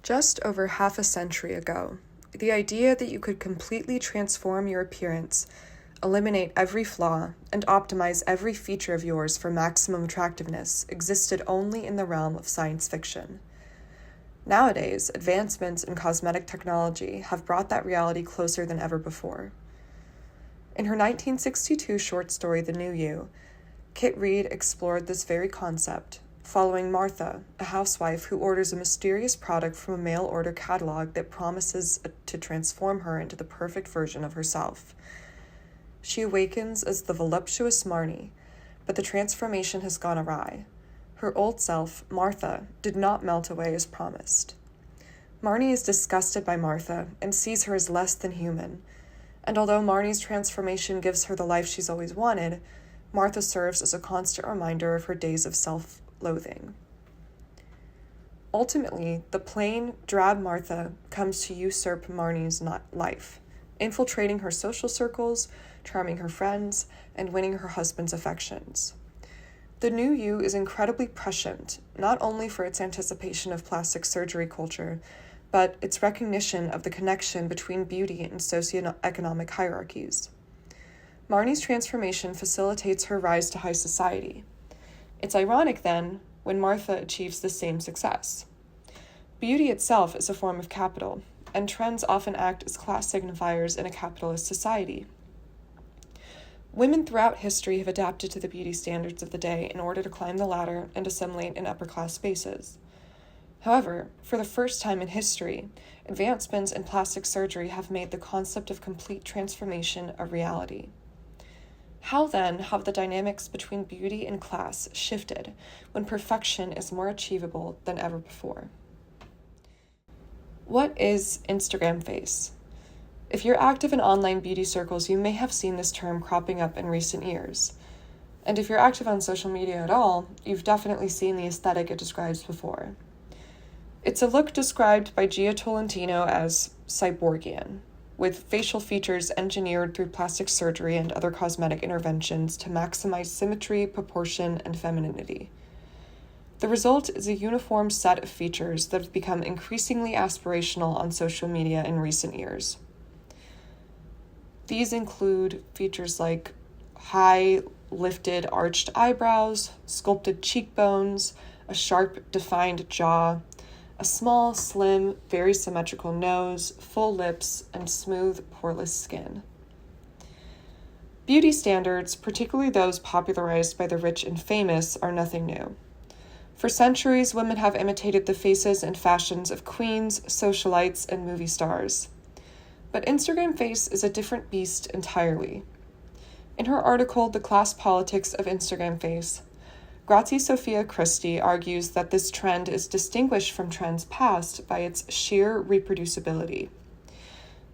Just over half a century ago, the idea that you could completely transform your appearance, eliminate every flaw, and optimize every feature of yours for maximum attractiveness existed only in the realm of science fiction. Nowadays, advancements in cosmetic technology have brought that reality closer than ever before. In her 1962 short story, The New You, Kit Reid explored this very concept, following Martha, a housewife who orders a mysterious product from a mail-order catalog that promises to transform her into the perfect version of herself. She awakens as the voluptuous Marnie, but the transformation has gone awry. Her old self, Martha, did not melt away as promised. Marnie is disgusted by Martha and sees her as less than human, and although Marnie's transformation gives her the life she's always wanted, Martha serves as a constant reminder of her days of self-loathing. Ultimately, the plain, drab Martha comes to usurp Marnie's life, infiltrating her social circles, charming her friends, and winning her husband's affections. The New You is incredibly prescient, not only for its anticipation of plastic surgery culture, but its recognition of the connection between beauty and socioeconomic hierarchies. Marnie's transformation facilitates her rise to high society. It's ironic, then, when Martha achieves the same success. Beauty itself is a form of capital, and trends often act as class signifiers in a capitalist society. Women throughout history have adapted to the beauty standards of the day in order to climb the ladder and assimilate in upper-class spaces. However, for the first time in history, advancements in plastic surgery have made the concept of complete transformation a reality. How then have the dynamics between beauty and class shifted when perfection is more achievable than ever before? What is Instagram face? If you're active in online beauty circles, you may have seen this term cropping up in recent years. And if you're active on social media at all, you've definitely seen the aesthetic it describes before. It's a look described by Gia Tolentino as cyborgian, with facial features engineered through plastic surgery and other cosmetic interventions to maximize symmetry, proportion, and femininity. The result is a uniform set of features that have become increasingly aspirational on social media in recent years. These include features like high, lifted, arched eyebrows, sculpted cheekbones, a sharp, defined jaw, a small, slim, very symmetrical nose, full lips, and smooth, poreless skin. Beauty standards, particularly those popularized by the rich and famous, are nothing new. For centuries, women have imitated the faces and fashions of queens, socialites, and movie stars. But Instagram face is a different beast entirely. In her article, The Class Politics of Instagram Face, Grazie Sophia Christie argues that this trend is distinguished from trends past by its sheer reproducibility.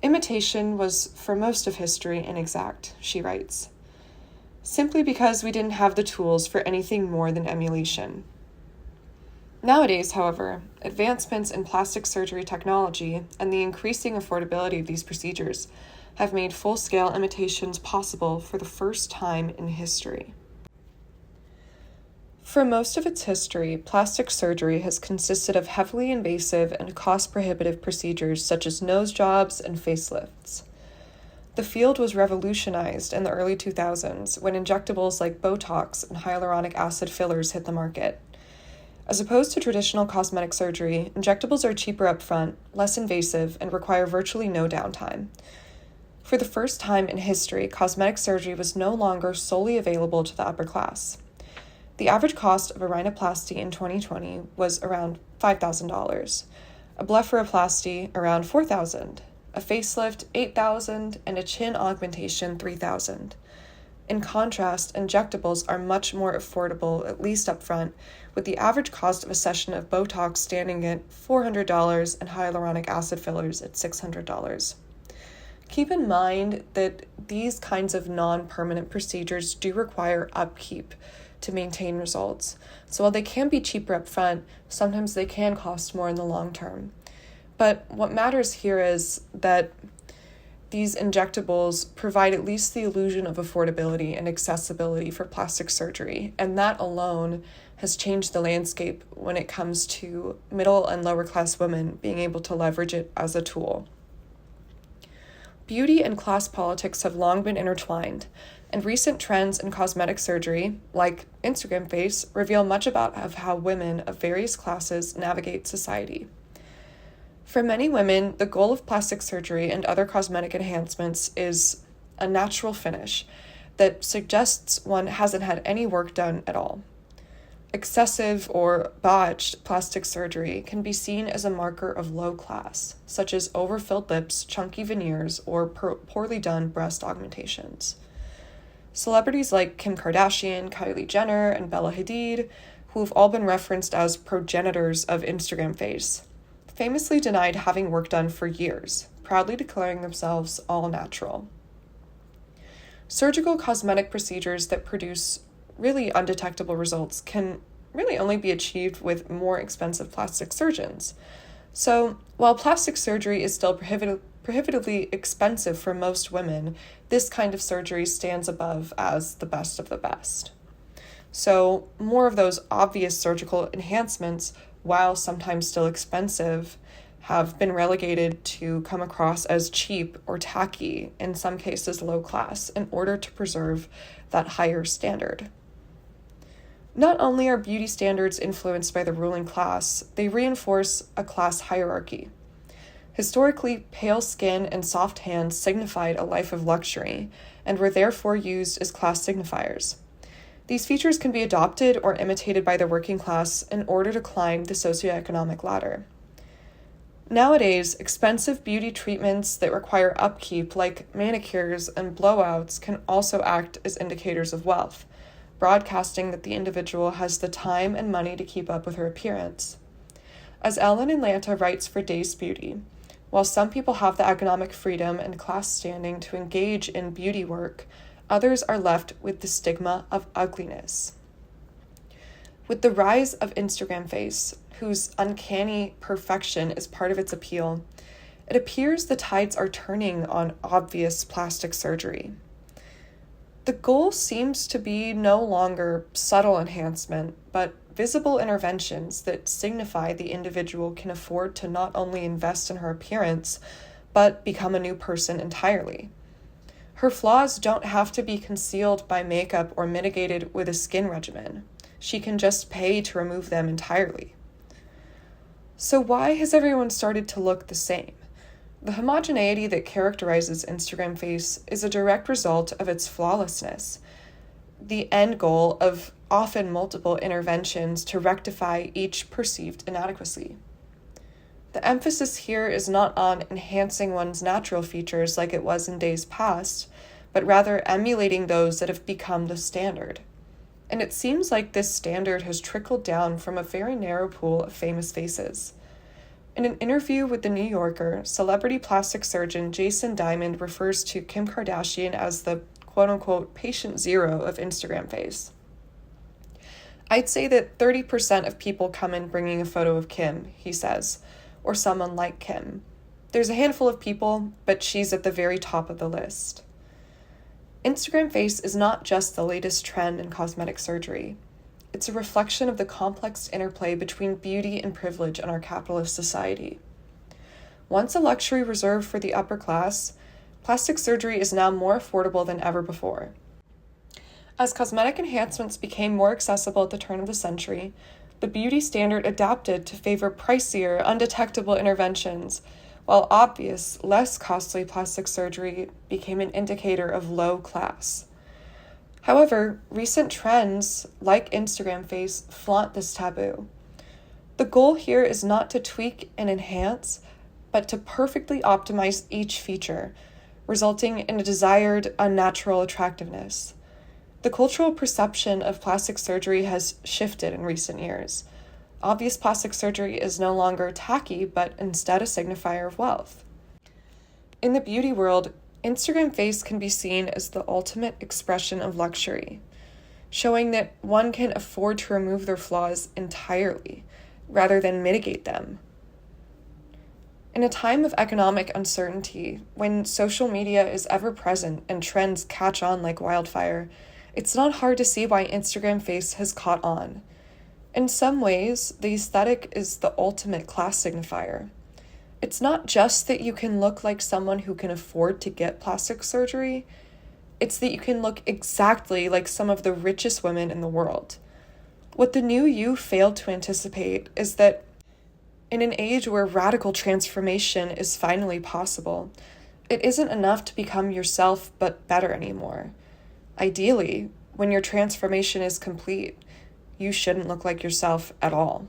Imitation was, for most of history, inexact, she writes, simply because we didn't have the tools for anything more than emulation. Nowadays, however, advancements in plastic surgery technology and the increasing affordability of these procedures have made full-scale imitations possible for the first time in history. For most of its history, plastic surgery has consisted of heavily invasive and cost-prohibitive procedures such as nose jobs and facelifts. The field was revolutionized in the early 2000s when injectables like Botox and hyaluronic acid fillers hit the market. As opposed to traditional cosmetic surgery, injectables are cheaper upfront, less invasive, and require virtually no downtime. For the first time in history, cosmetic surgery was no longer solely available to the upper class. The average cost of a rhinoplasty in 2020 was around $5,000, a blepharoplasty around $4,000, a facelift $8,000, and a chin augmentation $3,000. In contrast, injectables are much more affordable, at least upfront, with the average cost of a session of Botox standing at $400 and hyaluronic acid fillers at $600. Keep in mind that these kinds of non-permanent procedures do require upkeep to maintain results. So while they can be cheaper up front, sometimes they can cost more in the long term. But what matters here is that these injectables provide at least the illusion of affordability and accessibility for plastic surgery, and that alone has changed the landscape when it comes to middle and lower class women being able to leverage it as a tool. Beauty and class politics have long been intertwined, and recent trends in cosmetic surgery, like Instagram face, reveal much about how women of various classes navigate society. For many women, the goal of plastic surgery and other cosmetic enhancements is a natural finish that suggests one hasn't had any work done at all. Excessive or botched plastic surgery can be seen as a marker of low class, such as overfilled lips, chunky veneers, or poorly done breast augmentations. Celebrities like Kim Kardashian, Kylie Jenner, and Bella Hadid, who have all been referenced as progenitors of Instagram face, famously denied having work done for years, proudly declaring themselves all natural. Surgical cosmetic procedures that produce really undetectable results can really only be achieved with more expensive plastic surgeons. So, while plastic surgery is still prohibitively expensive for most women, this kind of surgery stands above as the best of the best. So, more of those obvious surgical enhancements, while sometimes still expensive, have been relegated to come across as cheap or tacky, in some cases low class, in order to preserve that higher standard. Not only are beauty standards influenced by the ruling class, they reinforce a class hierarchy. Historically, pale skin and soft hands signified a life of luxury and were therefore used as class signifiers. These features can be adopted or imitated by the working class in order to climb the socioeconomic ladder. Nowadays, expensive beauty treatments that require upkeep, like manicures and blowouts, can also act as indicators of wealth, broadcasting that the individual has the time and money to keep up with her appearance. As Ellen Atlanta writes for Dazed Beauty, while some people have the economic freedom and class standing to engage in beauty work, others are left with the stigma of ugliness. With the rise of Instagram face, whose uncanny perfection is part of its appeal, it appears the tides are turning on obvious plastic surgery. The goal seems to be no longer subtle enhancement, but visible interventions that signify the individual can afford to not only invest in her appearance, but become a new person entirely. Her flaws don't have to be concealed by makeup or mitigated with a skin regimen. She can just pay to remove them entirely. So why has everyone started to look the same? The homogeneity that characterizes Instagram face is a direct result of its flawlessness, the end goal of often multiple interventions to rectify each perceived inadequacy. The emphasis here is not on enhancing one's natural features like it was in days past, but rather emulating those that have become the standard. And it seems like this standard has trickled down from a very narrow pool of famous faces. In an interview with The New Yorker, celebrity plastic surgeon Jason Diamond refers to Kim Kardashian as the quote-unquote patient zero of Instagram face. I'd say that 30% of people come in bringing a photo of Kim, he says, or someone like Kim. There's a handful of people, but she's at the very top of the list. Instagram face is not just the latest trend in cosmetic surgery. It's a reflection of the complex interplay between beauty and privilege in our capitalist society. Once a luxury reserved for the upper class, plastic surgery is now more affordable than ever before. As cosmetic enhancements became more accessible at the turn of the century, the beauty standard adapted to favor pricier, undetectable interventions, while obvious, less costly plastic surgery became an indicator of low class. However, recent trends, like Instagram face, flaunt this taboo. The goal here is not to tweak and enhance, but to perfectly optimize each feature, resulting in a desired, unnatural attractiveness. The cultural perception of plastic surgery has shifted in recent years. Obvious plastic surgery is no longer tacky, but instead a signifier of wealth. In the beauty world, Instagram face can be seen as the ultimate expression of luxury, showing that one can afford to remove their flaws entirely, rather than mitigate them. In a time of economic uncertainty, when social media is ever present and trends catch on like wildfire, it's not hard to see why Instagram face has caught on. In some ways, the aesthetic is the ultimate class signifier. It's not just that you can look like someone who can afford to get plastic surgery, it's that you can look exactly like some of the richest women in the world. What the new you failed to anticipate is that in an age where radical transformation is finally possible, it isn't enough to become yourself but better anymore. Ideally, when your transformation is complete, you shouldn't look like yourself at all.